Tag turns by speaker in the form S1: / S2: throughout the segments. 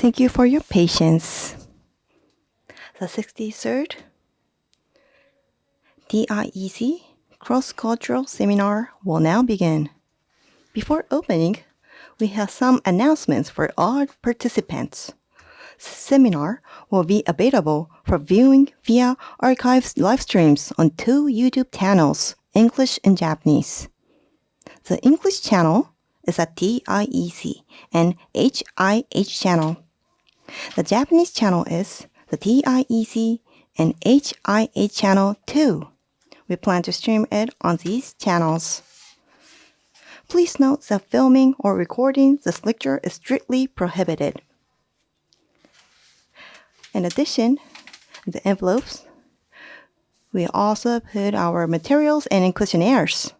S1: Thank you for your patience. The 63rd TIEC Cross-Cultural Seminar will now begin. Before opening, we have some announcements for all participants. Seminar will be available for viewing via archived live streams on 2 YouTube channels, English and Japanese. The English channel is a TIEC and HIH channel. The Japanese channel is the TIEC and HIH channel 2. We plan to stream it on these channels. Please note that filming or recording this lecture is strictly prohibited. In addition, the envelopes, we also put our materials and questionnaires.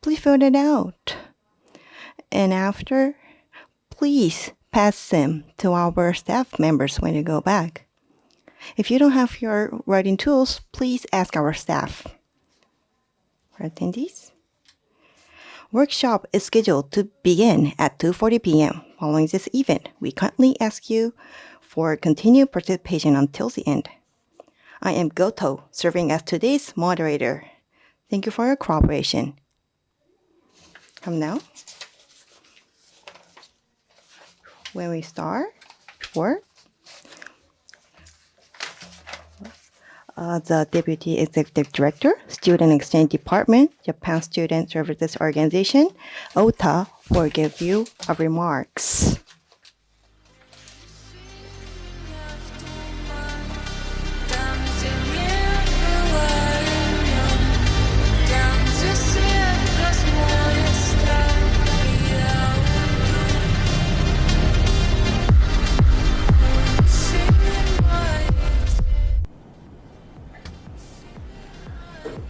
S1: Please fill it out. And after, please pass them to our staff members when you go back. If you don't have your writing tools, please ask our staff. For attendees, workshop is scheduled to begin at 2:40 p.m. Following this event, we kindly ask you for continued participation until the end. I am Goto, serving as today's moderator. Thank you for your cooperation. Come now. When we start, the Deputy Executive Director, Student Exchange Department, Japan Student Services Organization, Ota, will give you a remarks.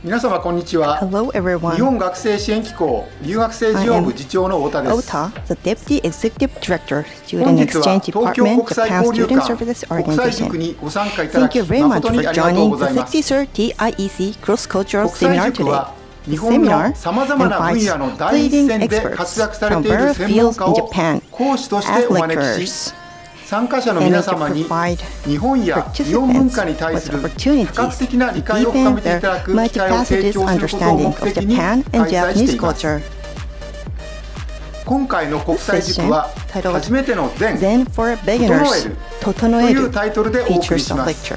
S1: Hello everyone.
S2: 日本学生支援機構留学生事業部次長の太田です。
S1: Ota, the Deputy Executive Director, Student Exchange Department, Japan Student Services Organization. Thank you very much for joining the 63rd TIEC Cross-Cultural Seminar today. The seminar invites leading experts from various fields in Japan as lecturers.
S2: 参加者の皆様に日本や日本文化に対する多角的な理解を深めていただく機会を提供することを目的に開催しています。今回の国際塾は初めてのZen for Beginners というタイトルでお送りします。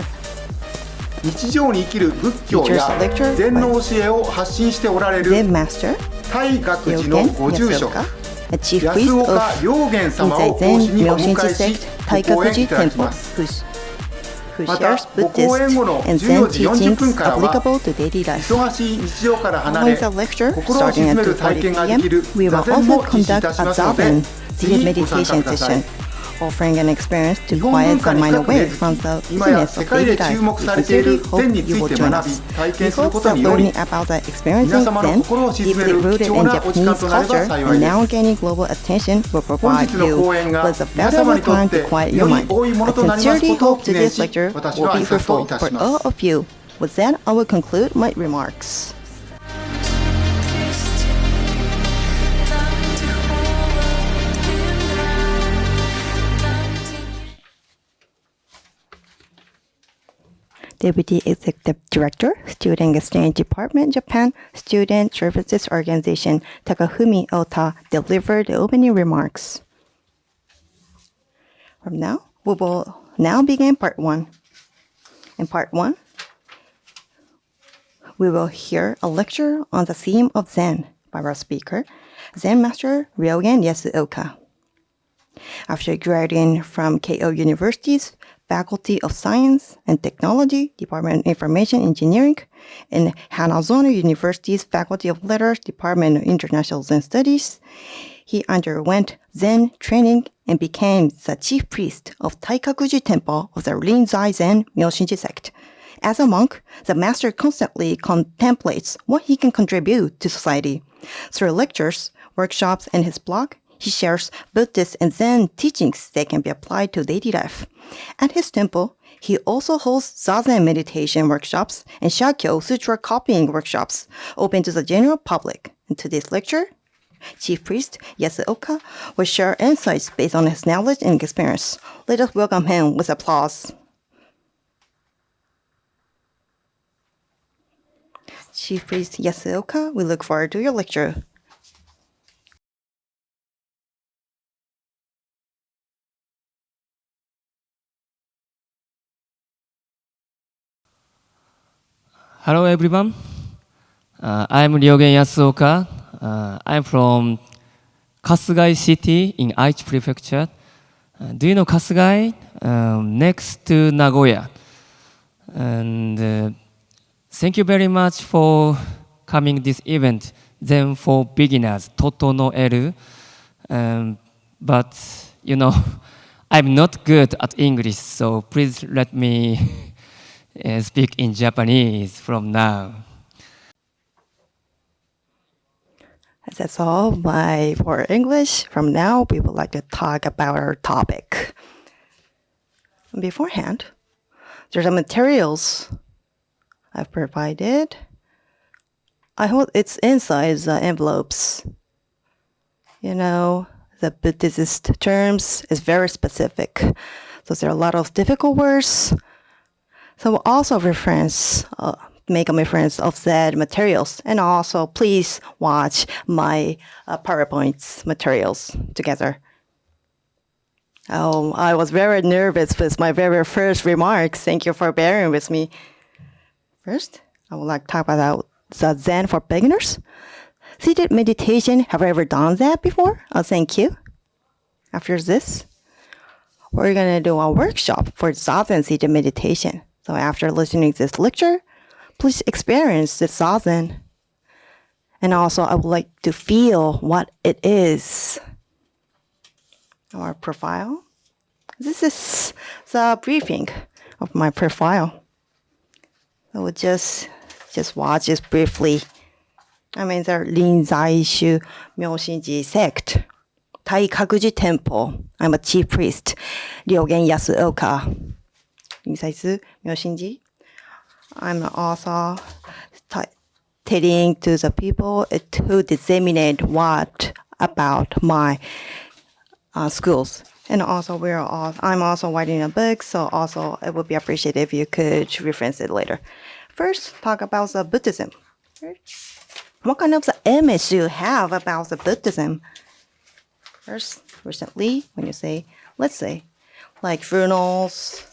S2: 日常に生きる仏教や禅の教えを発信しておられるTaigagujiのご住職
S1: Chief Priest of
S2: Ryogen様を講師にお迎えし、
S1: Taigaguji Temple, who shares Buddhist and Zen teachings applicable to daily life. Following the lecture, starting at 2:40 p.m., we will also conduct a Zazen, seated meditation session, offering an experience to quiet the mind away from the busyness of daily life. We sincerely hope you will join us. We hope that learning about the experiencing Zen, deeply rooted in Japanese culture and now gaining global attention, will provide you with a valuable time to quiet your mind. I sincerely hope today's lecture will be fruitful for all of you. With that, I will conclude my remarks. Deputy Executive Director, Student Exchange Department, Japan Student Services Organization, Takafumi Ota, delivered the opening remarks. From now, we will now begin Part 1. In Part 1, we will hear a lecture on the theme of Zen by our speaker, Zen Master Ryogen YASUOKA. After graduating from Keio University's Faculty of Science and Technology, Department of Information Engineering, and Hanazono University's Faculty of Letters, Department of International Zen Studies, he underwent Zen training and became the chief priest of Taigaguji Temple of the Rinzai Zen Myoshinji Sect. As a monk, the master constantly contemplates what he can contribute to society. Through lectures, workshops, and his blog, he shares Buddhist and Zen teachings that can be applied to daily life. At his temple, he also hosts Zazen meditation workshops and Shakyo sutra copying workshops open to the general public. In today's lecture, Chief Priest YASUOKA will share insights based on his knowledge and experience. Let us welcome him with applause. Chief Priest YASUOKA, we look forward to your lecture.
S3: Hello everyone. I'm Ryogen Yasuoka. I'm from Kasugai City in Aichi Prefecture. Do you know Kasugai? Next to Nagoya. And thank you very much for coming this event. Then for beginners, Totonoeru. But you know, I'm not good at English, so please let me speak in Japanese from now.
S1: That's all for English. From now, we would like to talk about our topic. Beforehand, there's some materials I've provided. I hope it's inside the envelopes. You know, the Buddhist terms is very specific. So there are a lot of difficult words. So we'll also make a reference of that materials. And also, please watch my PowerPoint materials together. Oh, I was very nervous with my very first remarks. Thank you for bearing with me. First, I would like to talk about Zazen for beginners. Seated meditation, have you ever done that before? Oh, thank you. After this, we're going to do a workshop for Zazen seated meditation. So after listening to this lecture, please experience the Zazen. And also, I would like to feel what it is. Our profile. This is the briefing of my profile. I will just watch this briefly. I'm in the Rinzai Myoshinji Sect, Taigaguji Temple. I'm a chief priest, Ryogen YASUOKA. Rinzai Myoshinji. I'm also telling to the people to disseminate what about my schools. And also, I'm also writing a book, so also it would be appreciated if you could reference it later. First, talk about the Buddhism. What kind of the image do you have about the Buddhism? First, recently, when you say, let's say, like funerals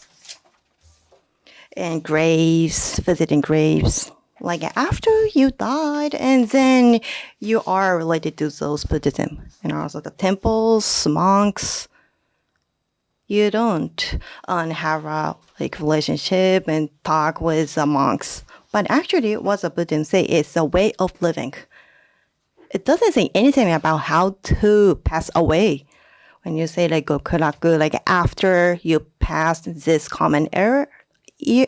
S1: and graves, visiting graves, like after you died, and then you are related to those Buddhism. And also the temples, monks, you don't have a relationship and talk with the monks. But actually, what the Buddhism say is a way of living. It doesn't say anything about how to pass away. When you say gokuraku, after you pass this common era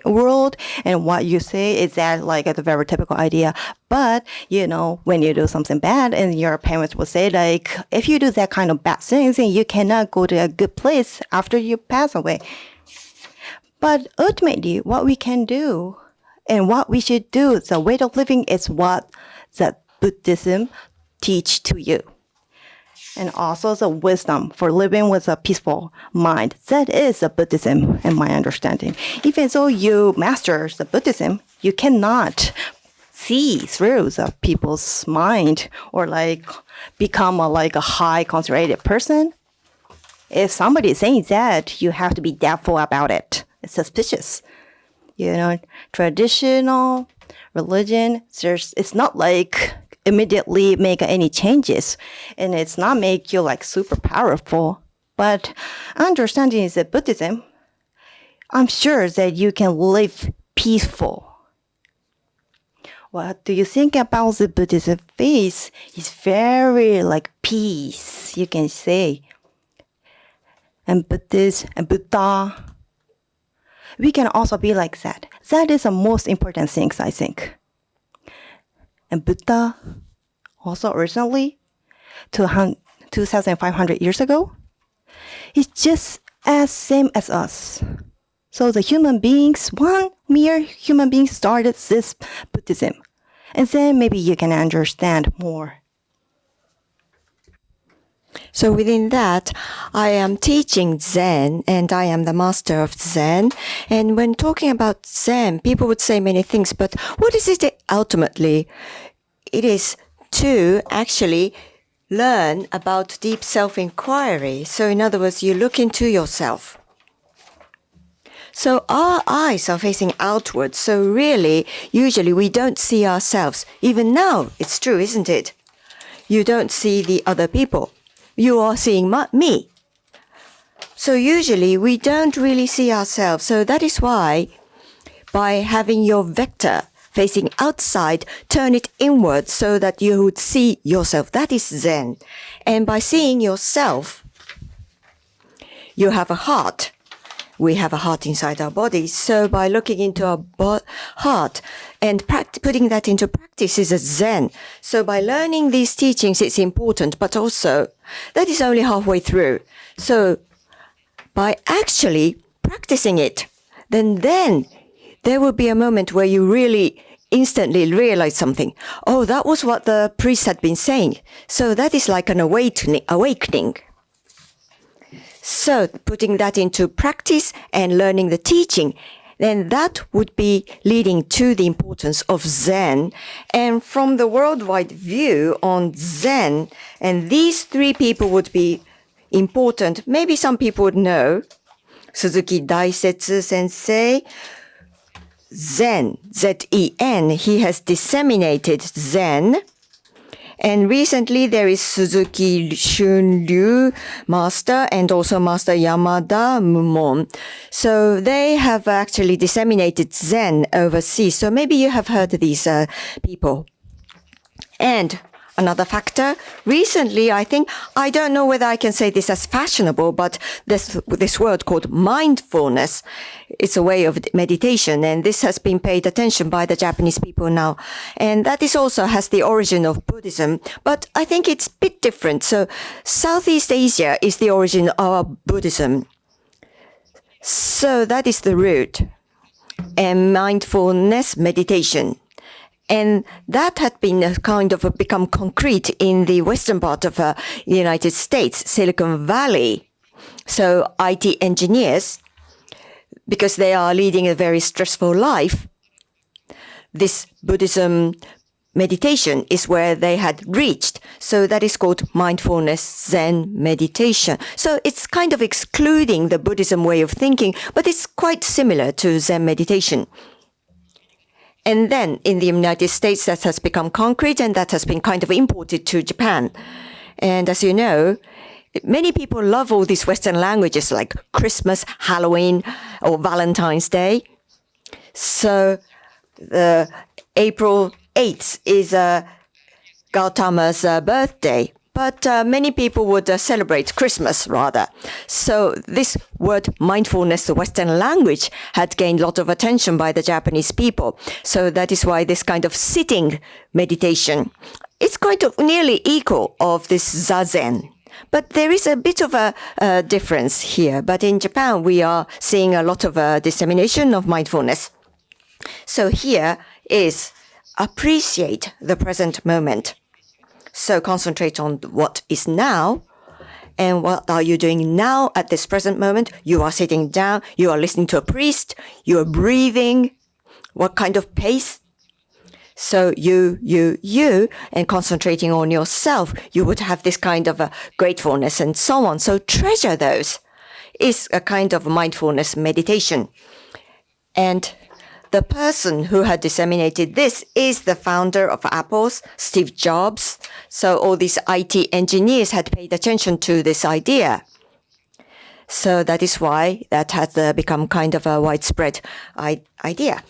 S1: world, and what you say is that a very typical idea. But when you do something bad, and your parents will say if you do that kind of bad things, then you cannot go to a good place after you pass away. But ultimately, what we can do and what we should do, the way of living is what the Buddhism teach to you. And also the wisdom for living with a peaceful mind. That is the Buddhism in my understanding. Even though you master the Buddhism, you cannot see through the people's mind or become a high concentrated person. If somebody is saying that, you have to be doubtful about it. It's suspicious. Traditional religion, it's not immediately make any changes, and it's not make you super powerful. But understanding the Buddhism, I'm sure that you can live peaceful. What do you think about the Buddhism faith? It's very peace, you can say. And Buddhist and Buddha, we can also be like that. That is the most important thing, I think. And Buddha, also originally, 2,500 years ago, is just as same as us. So the human beings, one mere human being started this Buddhism. And then maybe you can understand more.
S4: So within that, I am teaching Zen and I am the master of Zen. And when talking about Zen, people would say many things, but what is it ultimately? It is to actually learn about deep self-inquiry. So in other words, you look into yourself. So our eyes are facing outwards. So really, usually we don't see ourselves. Even now, it's true, isn't it? You don't see the other people. You are seeing me. So usually we don't really see ourselves. So that is why by having your vector facing outside, turn it inward so that you would see yourself. That is Zen. And by seeing yourself, you have a heart. We have a heart inside our body. So by looking into our heart and putting that into practice is a Zen. So by learning these teachings, it's important, but also that is only halfway through. So by actually practicing it, then there will be a moment where you really instantly realize something. Oh, that was what the priest had been saying. So that is like an awakening. So putting that into practice and learning the teaching, then that would be leading to the importance of Zen. And from the worldwide view on Zen, and these three people would be important. Maybe some people would know. Suzuki Daisetsu Sensei, Zen, Z-E-N, he has disseminated Zen. And recently there is Suzuki Shunryu Master and also Master Yamada Mumon. So they have actually disseminated Zen overseas. So maybe you have heard of these people. And another factor, recently I don't know whether I can say this as fashionable, but this word called mindfulness, it's a way of meditation, and this has been paid attention by the Japanese people now. And that is also has the origin of Buddhism, but I think it's a bit different. So Southeast Asia is the origin of Buddhism. So that is the root. And mindfulness meditation. And that had been kind of become concrete in the western part of the United States, Silicon Valley. So IT engineers, because they are leading a very stressful life, this Buddhism meditation is where they had reached. So that is called mindfulness Zen meditation. So it's kind of excluding the Buddhism way of thinking, but it's quite similar to Zen meditation. And then in the United States, that has become concrete and that has been kind of imported to Japan. And as you know, many people love all these Western languages like Christmas, Halloween, or Valentine's Day. So April 8th is Gautama's birthday. But many people would celebrate Christmas rather. So this word mindfulness, the Western language, had gained a lot of attention by the Japanese people. So that is why this kind of sitting meditation, it's kind of nearly equal of this Zazen. But there is a bit of a difference here. But in Japan, we are seeing a lot of dissemination of mindfulness. So here is appreciate the present moment. So concentrate on what is now and what are you doing now at this present moment. You are sitting down, you are listening to a priest, you are breathing, what kind of pace. So you, and concentrating on yourself, you would have this kind of a gratefulness and so on. So treasure those is a kind of mindfulness meditation. And the person who had disseminated this is the founder of Apple, Steve Jobs. So all these IT engineers had paid attention to this idea. So that is why that has become kind of a widespread idea.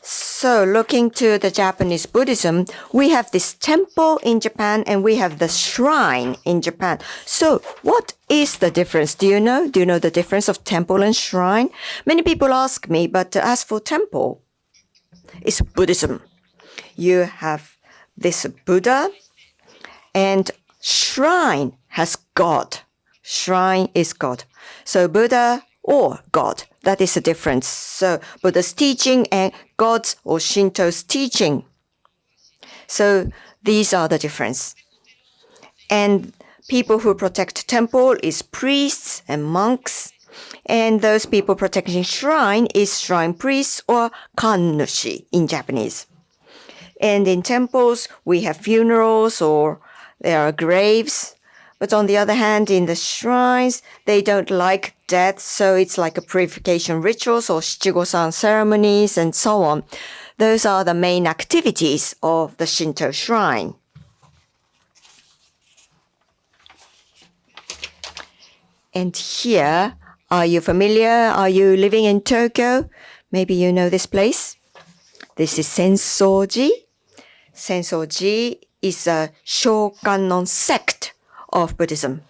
S4: So looking to the Japanese Buddhism, we have this temple in Japan and we have the shrine in Japan. So what is the difference? Do you know? Do you know the difference of temple and shrine? Many people ask me, but as for temple, it's Buddhism. You have this Buddha and shrine has God. Shrine is God. So Buddha or God. That is the difference. So Buddha's teaching and God's or Shinto's teaching. So these are the difference. And people who protect temple is priests and monks. And those people protecting shrine is shrine priests or kannushi in Japanese. And in temples, we have funerals or there are graves. But on the other hand, in the shrines, they don't like death, so it's like a purification rituals or shichigo-san ceremonies and so on. Those are the main activities of the Shinto shrine. And here, are you familiar? Are you living in Tokyo? Maybe you know this place. This is Sensoji. Sensoji is a Shokanon sect of Buddhism.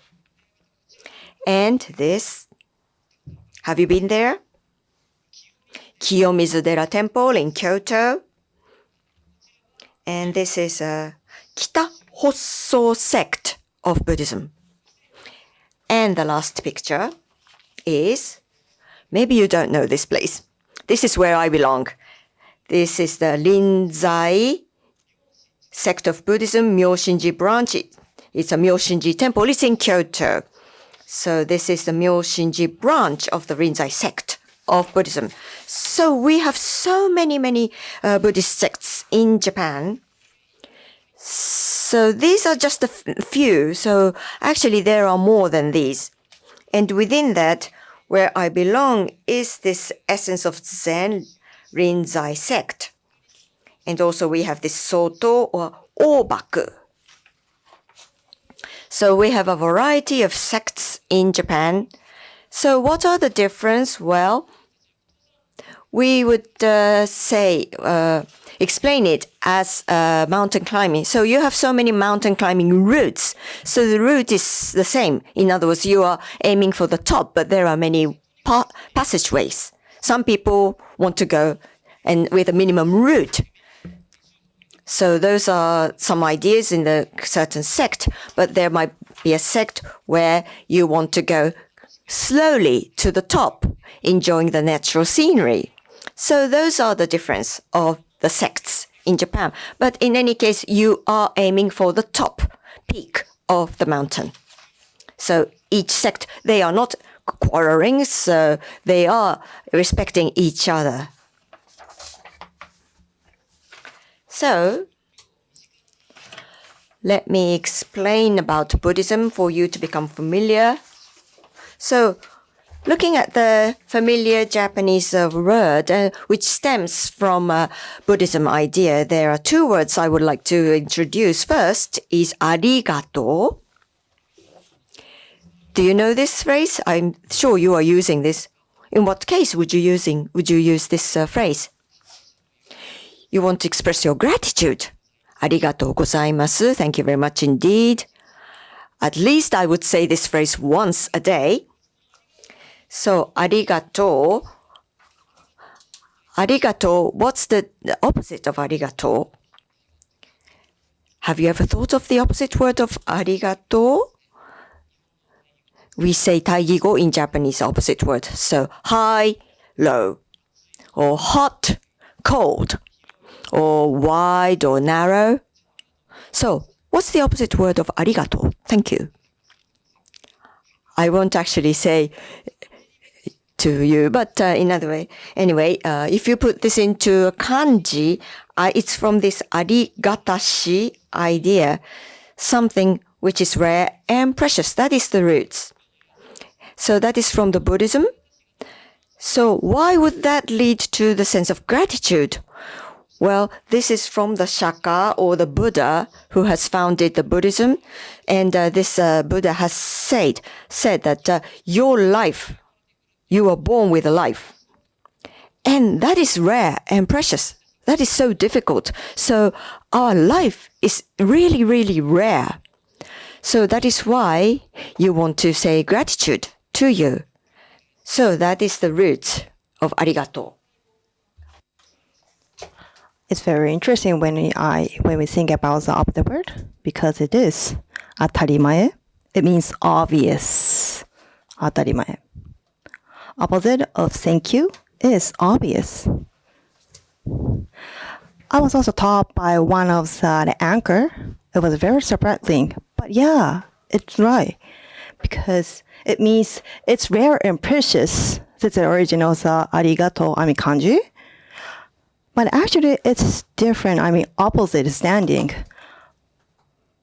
S4: And this, have you been there? Kiyomizu-dera Temple in Kyoto. And this is a Kita Hosso sect of Buddhism. And the last picture is, maybe you don't know this place. This is where I belong. This is the Rinzai sect of Buddhism, Myoshinji branch. It's a Myoshinji temple. It's in Kyoto. So this is the Myoshinji branch of the Rinzai sect of Buddhism. So we have so many Buddhist sects in Japan. So these are just a few. So actually there are more than these. And within that, where I belong is this essence of Zen, Rinzai sect. And also we have this Soto or Obaku. So we have a variety of sects in Japan. So what are the difference? Well, we would explain it as mountain climbing. So you have so many mountain climbing routes. So the route is the same. In other words, you are aiming for the top, but there are many passageways. Some people want to go and with a minimum route. So those are some ideas in the certain sect, but there might be a sect where you want to go slowly to the top, enjoying the natural scenery. So those are the difference of the sects in Japan. But in any case, you are aiming for the top peak of the mountain. So each sect, they are not quarreling, so they are respecting each other. So, let me explain about Buddhism for you to become familiar. So, looking at the familiar Japanese word, which stems from Buddhism idea, there are two words I would like to introduce. First is arigato. Do you know this phrase? I'm sure you are using this. In what case would you use this phrase? You want to express your gratitude. Arigatou gozaimasu. Thank you very much indeed. At least I would say this phrase once a day. So, arigatou. Arigatou, what's the opposite of arigatou? Have you ever thought of the opposite word of arigatou? We say Taigaguji in Japanese, opposite word. So, high, low, or hot, cold, or wide or narrow. So, what's the opposite word of arigato? Thank you. I won't actually say to you, but in another way. Anyway, if you put this into a kanji, it's from this arigatashi idea, something which is rare and precious. That is the roots. So that is from the Buddhism. So why would that lead to the sense of gratitude? Well, this is from the Shaka or the Buddha who has founded the Buddhism. And this Buddha has said that your life, you are born with a life. And that is rare and precious. That is so difficult. So our life is really, really rare. So that is why you want to say gratitude to you. So that is the root of arigato.
S1: It's very interesting when we think about the opposite word, because it is atarimae. It means obvious. Atarimae. Opposite of thank you is obvious. I was also taught by one of the anchor. It was very surprising, But yeah, it's right. Because it means it's rare and precious. That's the origin of the arigato, kanji. But actually, it's different, opposite standing.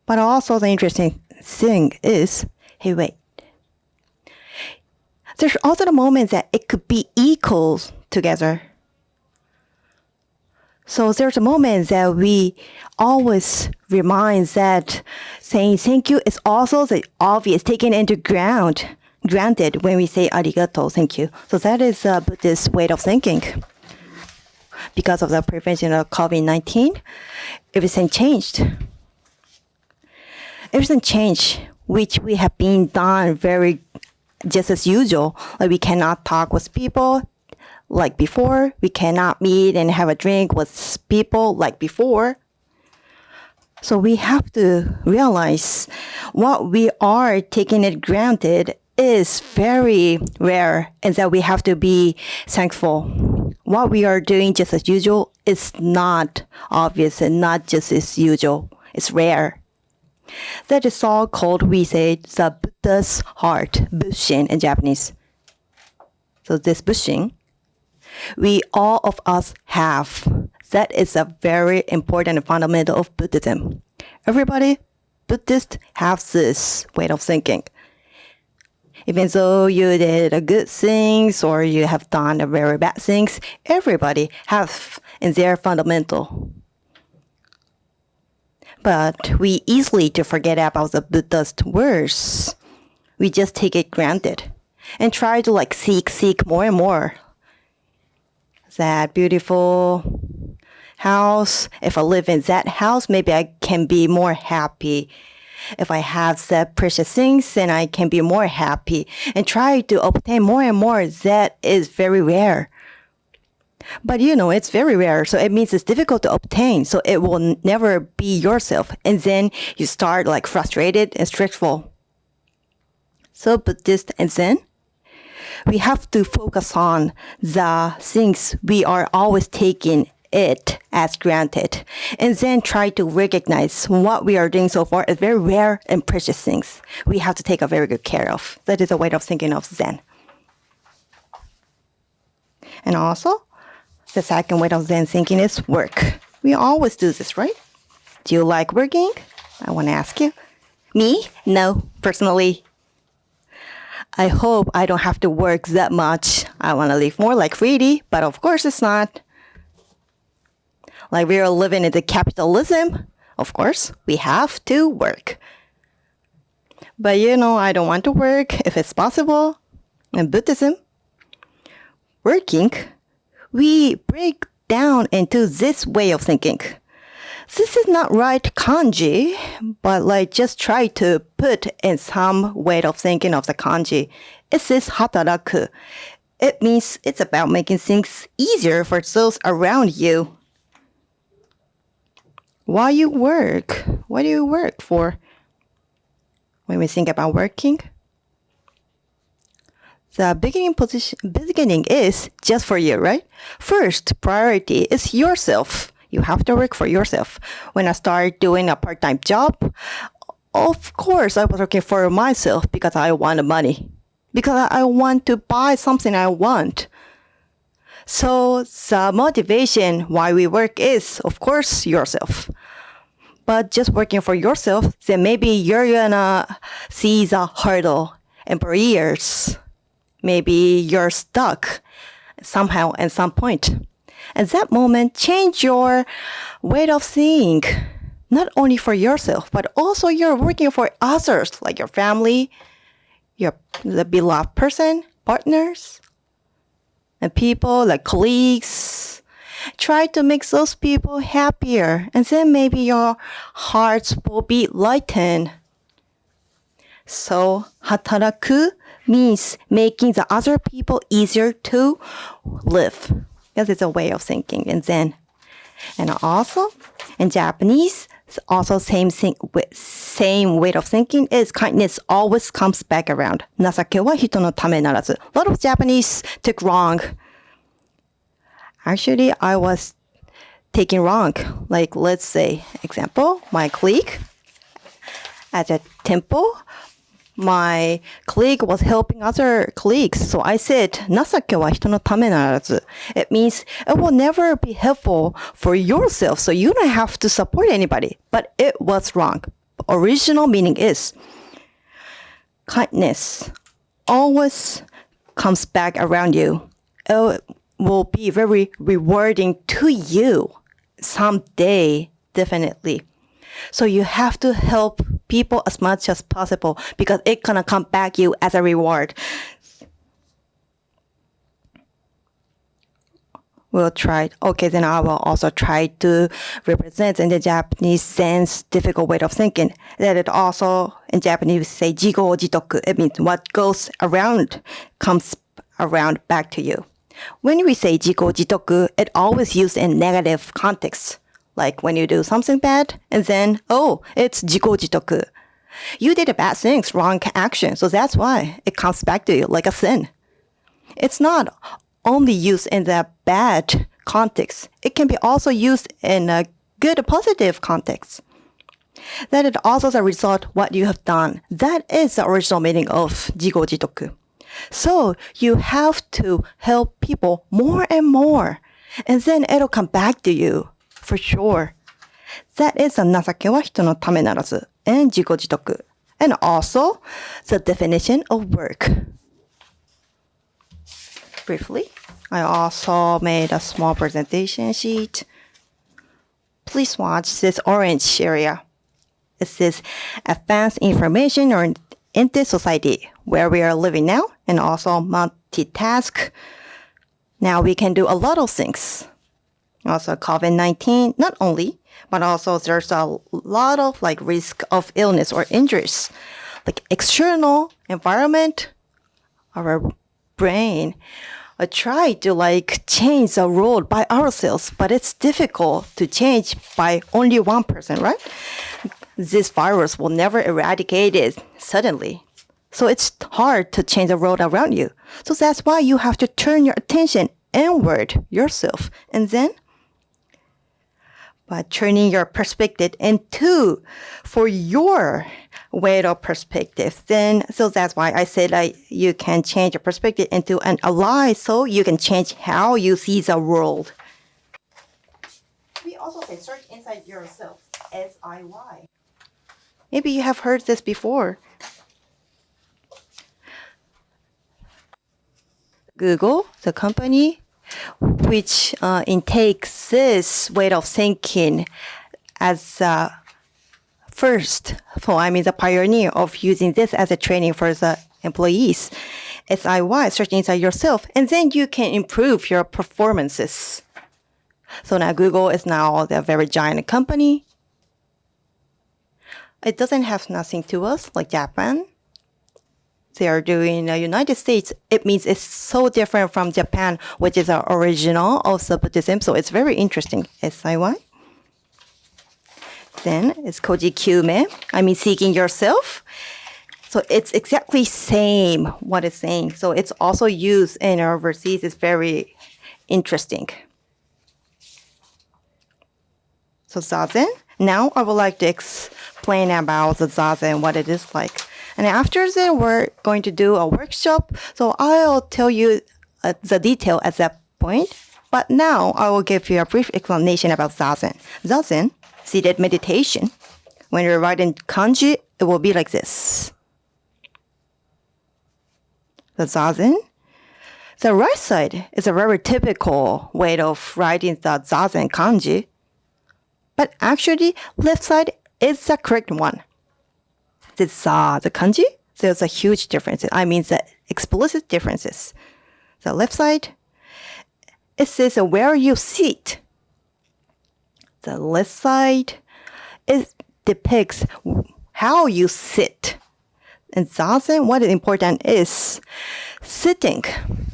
S1: But also the interesting thing is, hey, wait. There's also the moment that it could be equal together. So there's a moment that we always remind that saying thank you is also the obvious, taken into granted when we say arigato, thank you. So that is a Buddhist way of thinking. Because of the prevention of COVID-19, everything changed. Everything changed, which we have been done very just as usual. Like we cannot talk with people like before. We cannot meet and have a drink with people like before. So we have to realize what we are taking it granted is very rare and that we have to be thankful. What we are doing just as usual is not obvious and not just as usual. It's rare. That is all called, we say, the Buddha's heart, Bushin in Japanese. So this Bushin, we all of us have. That is a very important and fundamental of Buddhism. Everybody, Buddhists, have this way of thinking. Even though you did a good things or you have done a very bad things, everybody have in their fundamental. But we easily to forget about the Buddha's words. We just take it granted and try to seek more and more. That beautiful house, if I live in that house, maybe I can be more happy. If I have that precious things, then I can be more happy and try to obtain more and more. That is very rare. But it's very rare, so it means it's difficult to obtain, so it will never be yourself. And then you start frustrated and stressful. So Buddhist and Zen, we have to focus on the things we are always taking it as granted, and then try to recognize what we are doing so far as very rare and precious things we have to take a very good care of. That is a way of thinking of Zen. And also, the second way of Zen thinking is work. We always do this, right? Do you like working? I want to ask you. Me? No, personally. I hope I don't have to work that much. I want to live more freely, but of course it's not. We are living in the capitalism. Of course, we have to work. But I don't want to work if it's possible. In Buddhism, working, we break down into this way of thinking. This is not right kanji, but just try to put in some way of thinking of the kanji. It says hataraku. It means it's about making things easier for those around you. Why you work? What do you work for? When we think about working, the beginning is just for you, right? First priority is yourself. You have to work for yourself. When I started doing a part-time job, of course I was working for myself because I wanted money. Because I want to buy something I want. So the motivation why we work is, of course, yourself. But just working for yourself, then maybe you're gonna see the hurdle and barriers. Maybe you're stuck somehow at some point. At that moment, change your way of seeing, not only for yourself, but also you're working for others, like your family, the beloved person, partners, and people like colleagues. Try to make those people happier, and then maybe your hearts will be lightened. So, hataraku means making the other people easier to live. That is a way of thinking in Zen. And also, in Japanese, also same way of thinking is kindness always comes back around. Nasake wa hito no tame narazu. A lot of Japanese took wrong. Actually, I was taking wrong. Let's say, example, my colleague at a temple, my colleague was helping other colleagues. So I said, 情けは人のためならず. It means it will never be helpful for yourself, so you don't have to support anybody. But it was wrong. Original meaning is kindness always comes back around you. It will be very rewarding to you someday, definitely. So you have to help people as much as possible because it's gonna come back you as a reward. We'll try. Okay, then I will also try to represent in the Japanese sense difficult way of thinking. That it also in Japanese we say jigo jitoku. It means what goes around comes around back to you. When we say jigo jitoku, it always used in negative context. Like when you do something bad and then, oh, it's jigo jitoku. You did a bad thing, wrong action. So that's why it comes back to you like a sin. It's not only used in the bad context. It can be also used in a good, positive context. That it also the result what you have done. That is the original meaning of jigo jitoku. So you have to help people more and more. And then it'll come back to you. For sure. That is a 情けは人のためならず and 自己自得. And also the definition of work. Briefly, I also made a small presentation sheet. Please watch this orange area. It says advanced information oriented society where we are living now and also multitask. Now we can do a lot of things. Also COVID-19, not only, but also there's a lot of like risk of illness or injuries. Like external environment, our brain, try to like change the world by ourselves, but it's difficult to change by only one person, right? This virus will never eradicate it suddenly. So it's hard to change the world around you. So that's why you have to turn your attention inward yourself. And then by turning your perspective into for your way of perspective, then so that's why I said like you can change your perspective into an ally so you can change how you see the world. We also say search inside yourself, SIY. Maybe you have heard this before. Google, the company, which intakes this way of thinking as first, the pioneer of using this as a training for the employees. SIY, search inside yourself, and then you can improve your performances. So now Google is now a very giant company. It doesn't have nothing to us like Japan. They are doing the United States. It means it's so different from Japan, which is the original of the Buddhism. So it's very interesting. SIY. Then it's Koji Kyume. Seeking yourself. So it's exactly same what it's saying. So it's also used in overseas. It's very interesting. So Zazen. Now I would like to explain about the Zazen, what it is like. And after that, we're going to do a workshop. So I'll tell you the detail at that point. But now I will give you a brief explanation about Zazen. Zazen, seated meditation. When you're writing kanji, it will be like this. The Zazen. The right side is a very typical way of writing the Zazen kanji. But actually, left side is the correct one. The kanji, there's a huge difference. The explicit differences. The left side, it says where you sit. The left side, it depicts how you sit. In Zazen, what is important is sitting.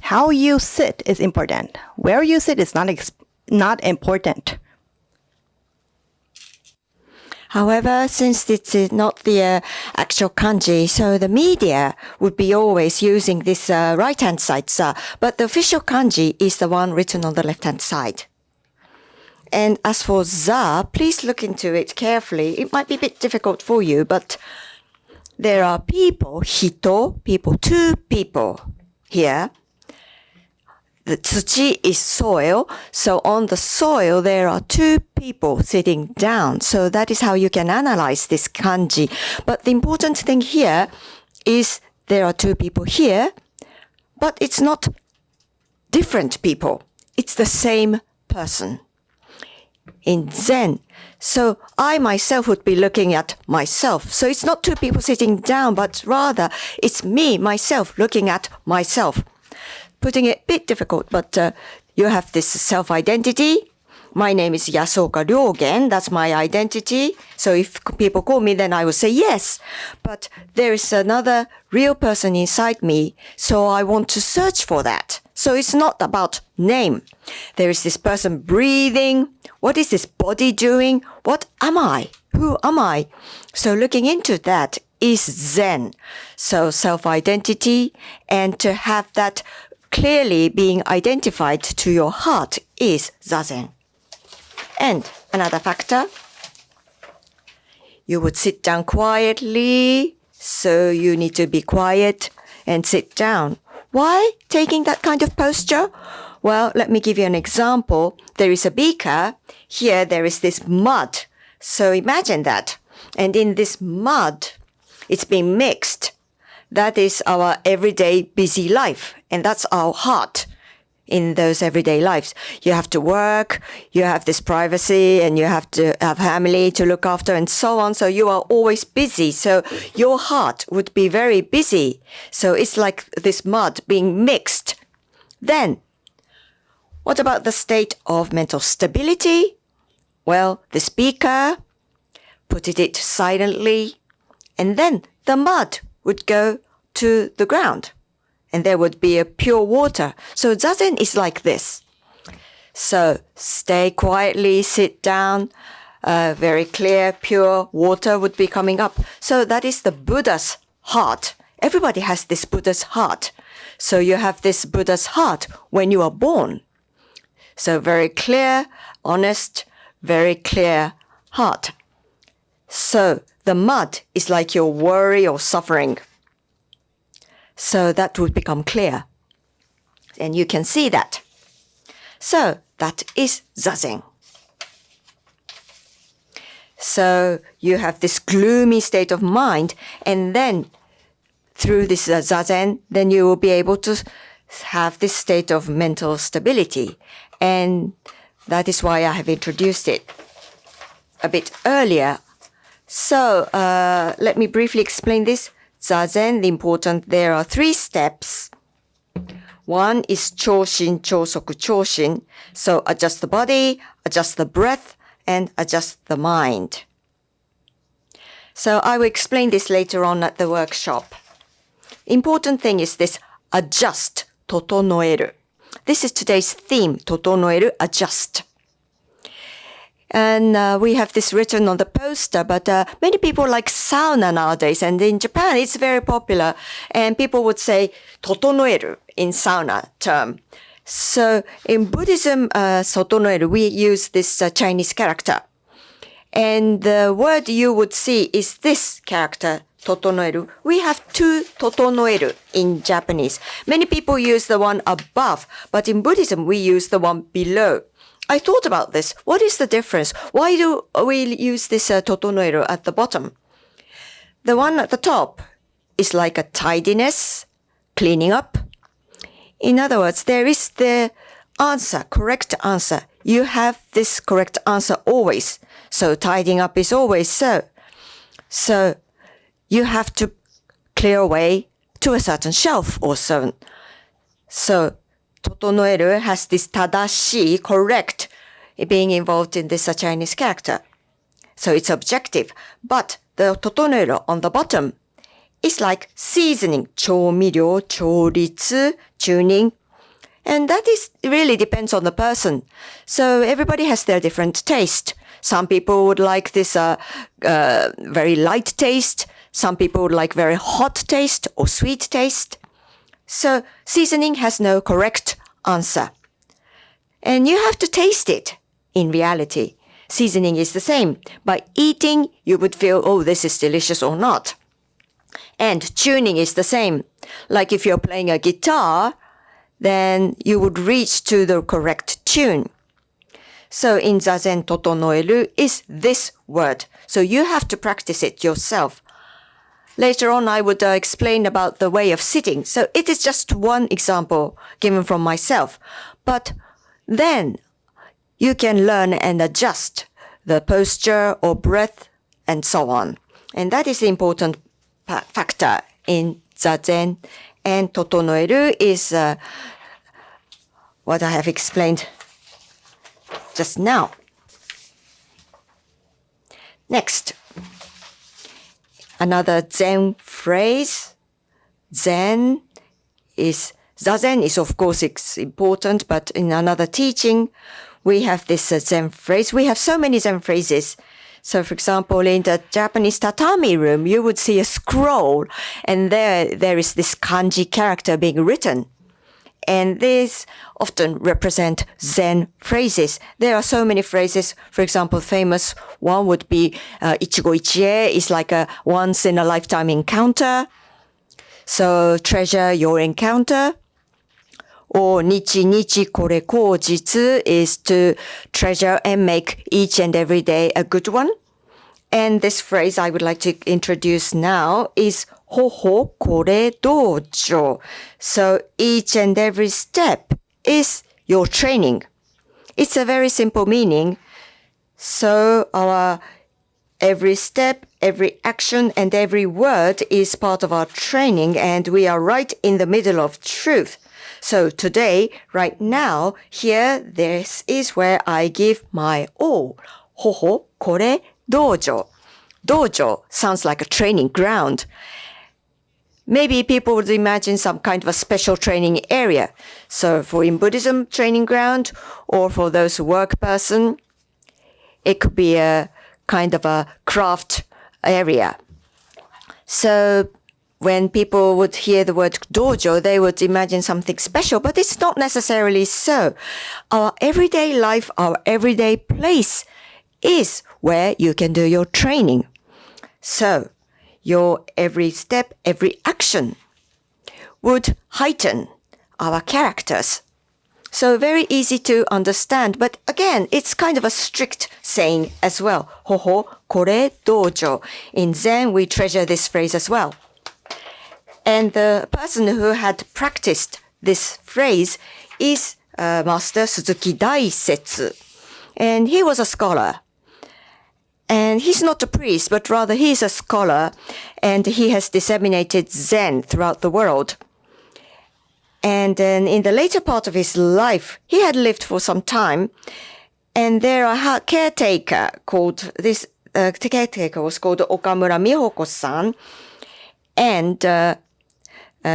S1: How you sit is important. Where you sit is not important.
S4: However, since this is not the actual kanji, so the media would be always using this right-hand side, but the official kanji is the one written on the left-hand side. And as for za, please look into it carefully. It might be a bit difficult for you, but there are people, hito, people, two people here. The tsuchi is soil. So on the soil, there are two people sitting down. So that is how you can analyze this kanji. But the important thing here is there are two people here, but it's not different people. It's the same person. In Zen, so I myself would be looking at myself. So it's not two people sitting down, but rather it's me, myself, looking at myself. Putting it a bit difficult, but you have this self-identity. My name is YASUOKA Ryogen. That's my identity. So if people call me, then I will say yes. But there is another real person inside me, so I want to search for that. So it's not about name. There is this person breathing. What is this body doing? What am I? Who am I? So looking into that is Zen. So self-identity, and to have that clearly being identified to your heart is Zazen. And another factor, you would sit down quietly, so you need to be quiet and sit down. Why taking that kind of posture? Well, let me give you an example. There is a beaker. Here there is this mud. So imagine that. And in this mud, it's being mixed. That is our everyday busy life. And that's our heart in those everyday lives. You have to work, you have this privacy, and you have to have family to look after and so on. So you are always busy. So your heart would be very busy. So it's like this mud being mixed. Then, what about the state of mental stability? Well, the speaker put it silently, and then the mud would go to the ground. And there would be a pure water. So Zazen is like this. So stay quietly, sit down, very clear, pure water would be coming up. So that is the Buddha's heart. Everybody has this Buddha's heart. So you have this Buddha's heart when you are born. So very clear, honest, very clear heart. So the mud is like your worry or suffering. So that would become clear. And you can see that. So that is Zazen. So you have this gloomy state of mind, and then through this Zazen, then you will be able to have this state of mental stability. And that is why I have introduced it a bit earlier. So let me briefly explain this. Zazen, the important, there are 3 steps. One is Choshin, Chosoku, Choshin. So adjust the body, adjust the breath, and adjust the mind. So I will explain this later on at the workshop. Important thing is this adjust, Totonoeru. This is today's theme, Totonoeru, adjust. And we have this written on the poster, but many people like sauna nowadays. And in Japan, it's very popular. And people would say Totonoeru in sauna term. So in Buddhism, Totonoeru, we use this Chinese character. And the word you would see is this character, Totonoeru. We have 2 Totonoeru in Japanese. Many people use the one above, but in Buddhism, we use the one below. I thought about this. What is the difference? Why do we use this Totonoeru at the bottom? The one at the top is like a tidiness, cleaning up. In other words, there is the answer, correct answer. You have this correct answer always. So tidying up is always so. So you have to clear away to a certain shelf or so. So Totonoeru has this tadashi, correct, being involved in this Chinese character. So it's objective. But the Totonoeru on the bottom is like seasoning, 調味料, 調律, tuning. And that is really depends on the person. So everybody has their different taste. Some people would like this very light taste. Some people would like very hot taste or sweet taste. So seasoning has no correct answer. And you have to taste it in reality. Seasoning is the same. By eating, you would feel, oh, this is delicious or not. And tuning is the same. Like if you're playing a guitar, then you would reach to the correct tune. So in Zazen Totonoeru is this word. So you have to practice it yourself. Later on, I would explain about the way of sitting. So it is just one example given from myself. But then you can learn and adjust the posture or breath and so on. And that is the important factor in Zazen. And Totonoeru is what I have explained just now. Next, another Zen phrase. Zazen is of course it's important, but in another teaching, we have this Zen phrase. We have so many Zen phrases. So, for example, in the Japanese tatami room, you would see a scroll, and there is this kanji character being written. And these often represent Zen phrases. There are so many phrases. For example, famous one would be Ichigo Ichie is like a once-in-a-lifetime encounter. So treasure your encounter. Or Nichi Nichi Kore Kojitsu is to treasure and make each and every day a good one. And this phrase I would like to introduce now is Hoho Kore Dojo. So each and every step is your training. It's a very simple meaning. So our every step, every action, and every word is part of our training, and we are right in the middle of truth. So today, right now, here, this is where I give my all. Hoho Kore Dojo. Dojo sounds like a training ground. Maybe people would imagine some kind of a special training area. So for in Buddhism, training ground, or for those who work person, it could be a kind of a craft area. So when people would hear the word dojo, they would imagine something special, but it's not necessarily so. Our everyday life, our everyday place is where you can do your training. So your every step, every action would heighten our characters. So very easy to understand, but again, it's kind of a strict saying as well. Hoho kore dojo. In Zen, we treasure this phrase as well. And the person who had practiced this phrase is Master Suzuki Daisetsu. And he was a scholar. And he's not a priest, but rather he's a scholar, and he has disseminated Zen throughout the world. And then in the later part of his life, he had lived for some time, and there a caretaker called, this caretaker was called Okamura Mihoko-san, and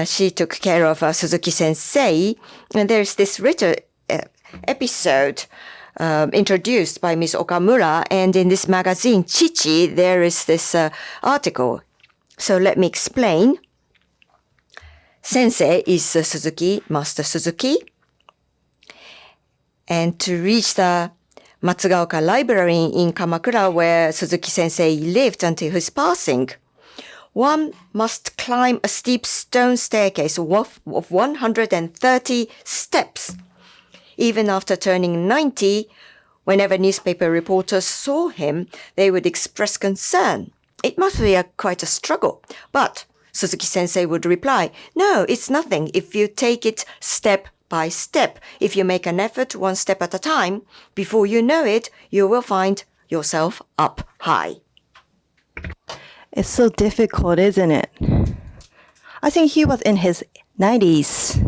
S4: she took care of Suzuki Sensei, and there's this written episode introduced by Ms. Okamura, and in this magazine, Chichi, there is this article. So let me explain. Sensei is Suzuki, Master Suzuki. And to reach the Matsugaoka Library in Kamakura, where Suzuki Sensei lived until his passing, one must climb a steep stone staircase of 130 steps. Even after turning 90, whenever newspaper reporters saw him, they would express concern. It must be quite a struggle. But Suzuki Sensei would reply, no, it's nothing if you take it step by step. If you make an effort one step at a time, before you know it, you will find yourself up high.
S1: It's so difficult, isn't it? I think he was in his 90s.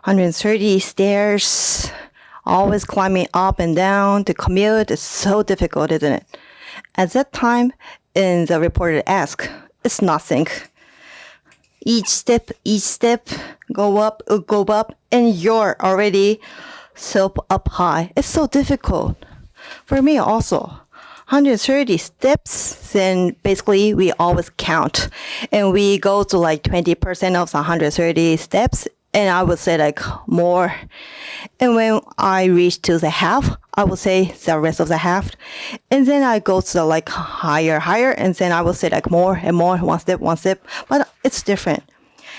S1: 130 stairs, always climbing up and down to commute. It's so difficult, isn't it? At that time, in the reporter asked, it's nothing. Each step, go up, and you're already so up high. It's so difficult. For me also, 130 steps, then basically we always count. And we go to like 20% of the 130 steps, and I would say like more. And when I reach to the half, I will say the rest of the half. And then I go to like higher, and then I will say like more and more, one step. But it's different.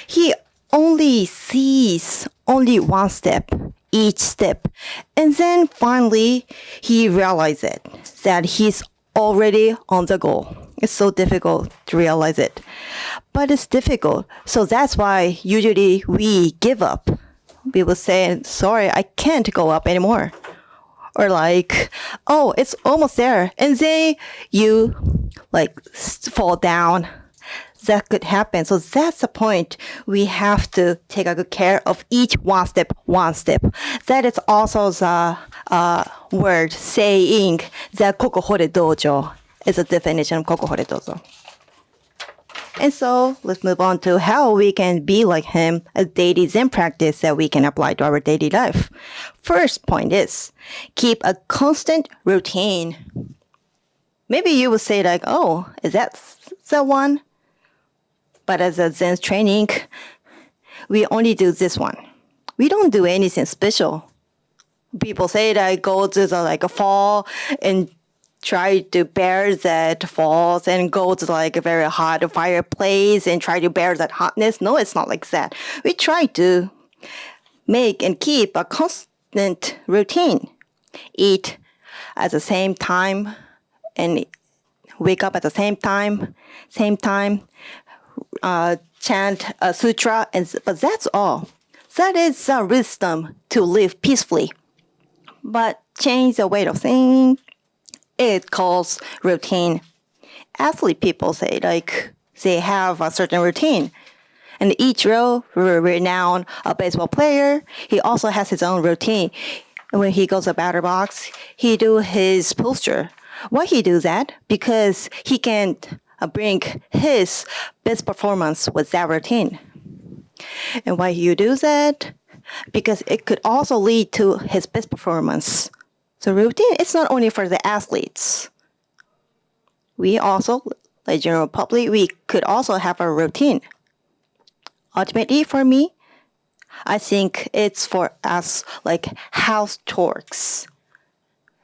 S1: He only sees only one step, each step. And then finally, he realizes it, that he's already on the goal. It's so difficult to realize it. But it's difficult. So that's why usually we give up. We will say, sorry, I can't go up anymore. Or like, oh, it's almost there. And then you like fall down. That could happen. So that's the point. We have to take a good care of each one step. That is also the word saying the Kokohore Dojo is a definition of Kokohore Dojo. And so let's move on to how we can be like him, a daily Zen practice that we can apply to our daily life. First point is keep a constant routine. Maybe you would say like, oh, is that the one? But as a Zen training, we only do this one. We don't do anything special. People say that I go to the like a fall and try to bear that falls and go to like a very hot fireplace and try to bear that hotness. No, it's not like that. We try to make and keep a constant routine. Eat at the same time and wake up at the same time, chant a sutra, but that's all. That is a wisdom to live peacefully. But change the way of thinking, it calls routine. Athlete people say like they have a certain routine. And Ichiro, renowned baseball player, he also has his own routine. When he goes to batter box, he do his posture. Why he do that? Because he can bring his best performance with that routine. And why you do that? Because it could also lead to his best performance. So routine is not only for the athletes. We also, like general public, we could also have a routine. Ultimately, for me, I think it's for us like house chores.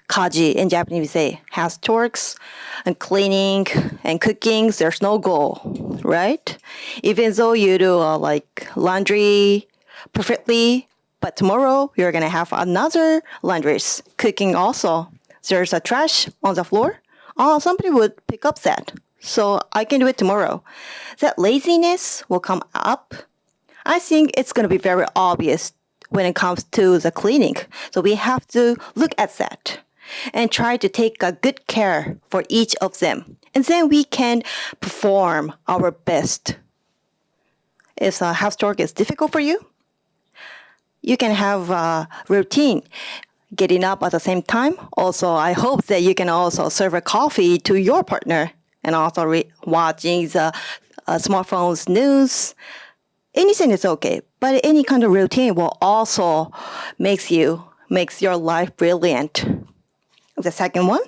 S1: Kaji in Japanese we say house chores and cleaning and cooking. There's no goal, right? Even though you do like laundry perfectly, but tomorrow you're gonna have another laundries. Cooking also. There's a trash on the floor. Oh, somebody would pick up that. So I can do it tomorrow. That laziness will come up. I think it's gonna be very obvious when it comes to the cleaning. So we have to look at that and try to take a good care for each of them. And then we can perform our best. If a house chore is difficult for you, you can have a routine, getting up at the same time. Also, I hope that you can also serve a coffee to your partner and also watching the smartphone's news. Anything is okay, but any kind of routine will also makes your life brilliant. The second one,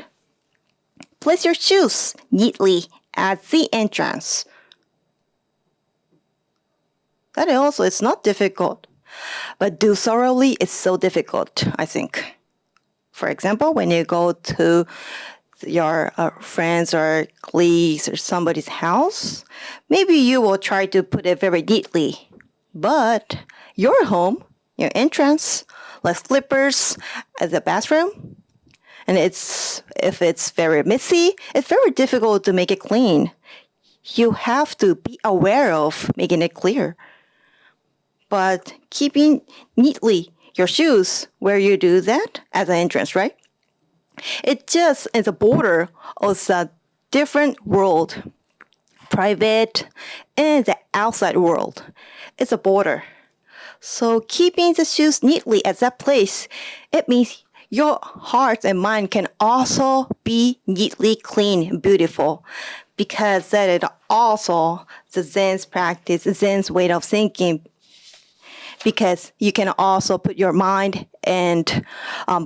S1: place your shoes neatly at the entrance. That also is not difficult, but do thoroughly is so difficult, I think. For example, when you go to your friends or colleagues or somebody's house, maybe you will try to put it very neatly. But your home, your entrance, like slippers at the bathroom, and if it's very messy, it's very difficult to make it clean. You have to be aware of making it clear. But keeping neatly your shoes where you do that as an entrance, right? It just is a border of a different world, private and the outside world. It's a border. So keeping the shoes neatly at that place, it means your heart and mind can also be neatly clean, beautiful, because that is also the Zen's practice, Zen's way of thinking. Because you can also put your mind and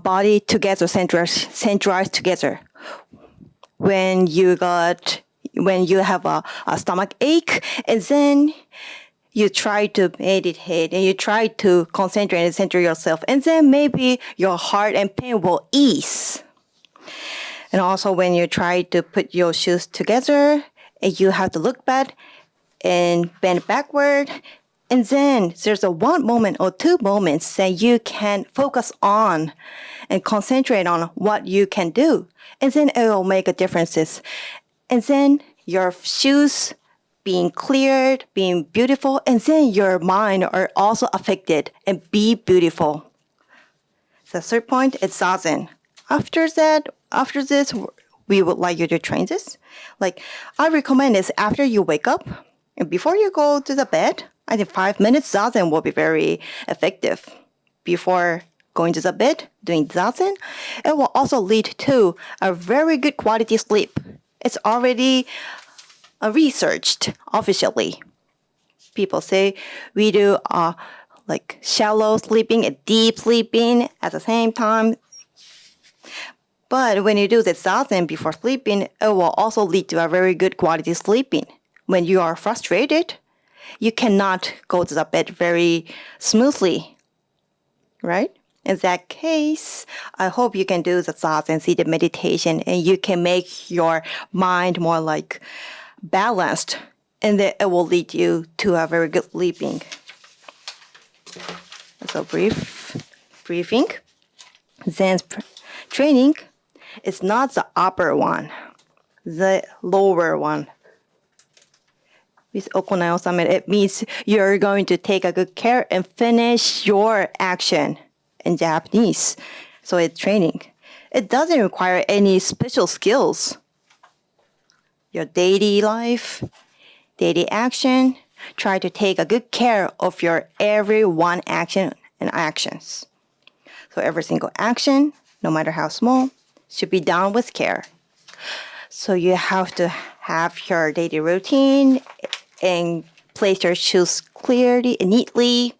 S1: body together, centralized together. When you have a stomach ache, and then you try to meditate and you try to concentrate and center yourself, and then maybe your heart and pain will ease. And also when you try to put your shoes together, and you have to look back and bend backward, and then there's a one moment or two moments that you can focus on and concentrate on what you can do. And then it will make a difference. And then your shoes being cleared, being beautiful, and then your mind are also affected and be beautiful. The third point is Zazen. After this, we would like you to train this. Like, I recommend this after you wake up and before you go to the bed. I think 5 minutes Zazen will be very effective. Before going to the bed, doing Zazen, it will also lead to a very good quality sleep. It's already researched officially. People say we do like shallow sleeping and deep sleeping at the same time. But when you do the Zazen before sleeping, it will also lead to a very good quality sleeping. When you are frustrated, you cannot go to the bed very smoothly, right? In that case, I hope you can do the Zazen seated meditation and you can make your mind more like balanced, and then it will lead you to a very good sleeping. So briefing. Zen's training is not the upper one, the lower one. With okonai osame, it means you're going to take a good care and finish your action in Japanese. So it's training. It doesn't require any special skills. Your daily life, daily action, try to take a good care of your every one action and actions. So every single action, no matter how small, should be done with care. So you have to have your daily routine and place your shoes clearly and neatly.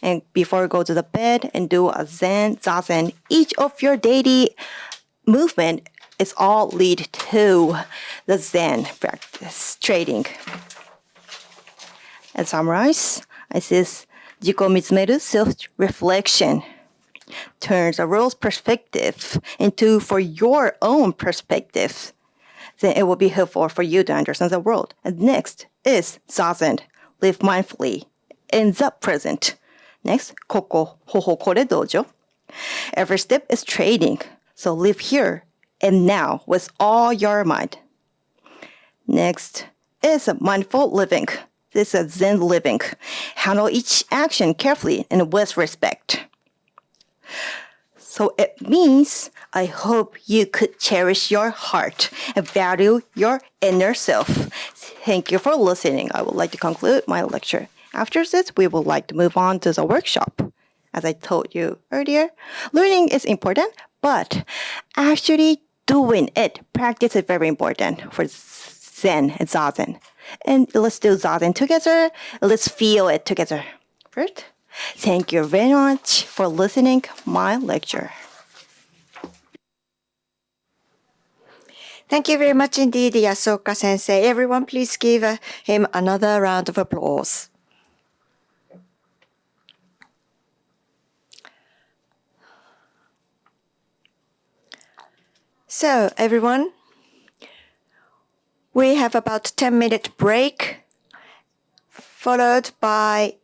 S1: And before you go to the bed and do a Zazen, each of your daily movement is all lead to the Zen practice, trading. And summarize, this is Jiko Mitsumeru self-reflection. Turns the world's perspective into for your own perspective. Then it will be helpful for you to understand the world. And next is Zazen, live mindfully in the present. Next, Koko, Hoho Kore Dojo. Every step is trading, so live here and now with all your mind. Next is mindful living. This is Zen living. Handle each action carefully and with respect. So it means I hope you could cherish your heart and value your inner self. Thank you for listening. I would like to conclude my lecture. After this, we would like to move on to the workshop. As I told you earlier, learning is important, but actually doing it, practice is very important for Zen and Zazen. And let's do Zazen together. Let's feel it together. First, thank you very much for listening my lecture.
S4: Thank you very much indeed, YASUOKA sensei. Everyone, please give him another round of applause. So, everyone, we have about 10-minute break, followed by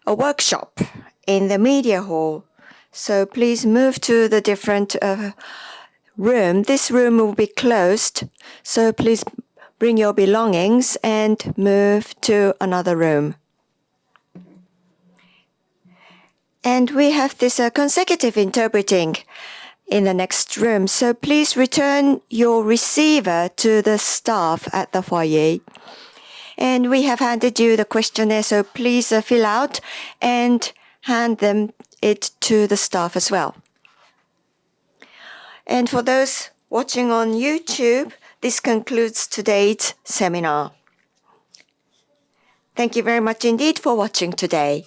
S4: a workshop in the media hall. So please move to the different room. This room will be closed, so please bring your belongings and move to another room. And we have this consecutive interpreting in the next room, so please return your receiver to the staff at the foyer. And we have handed you the questionnaire, so please fill out and hand it to the staff as well. And for those watching on YouTube, this concludes today's seminar. Thank you very much indeed for watching today.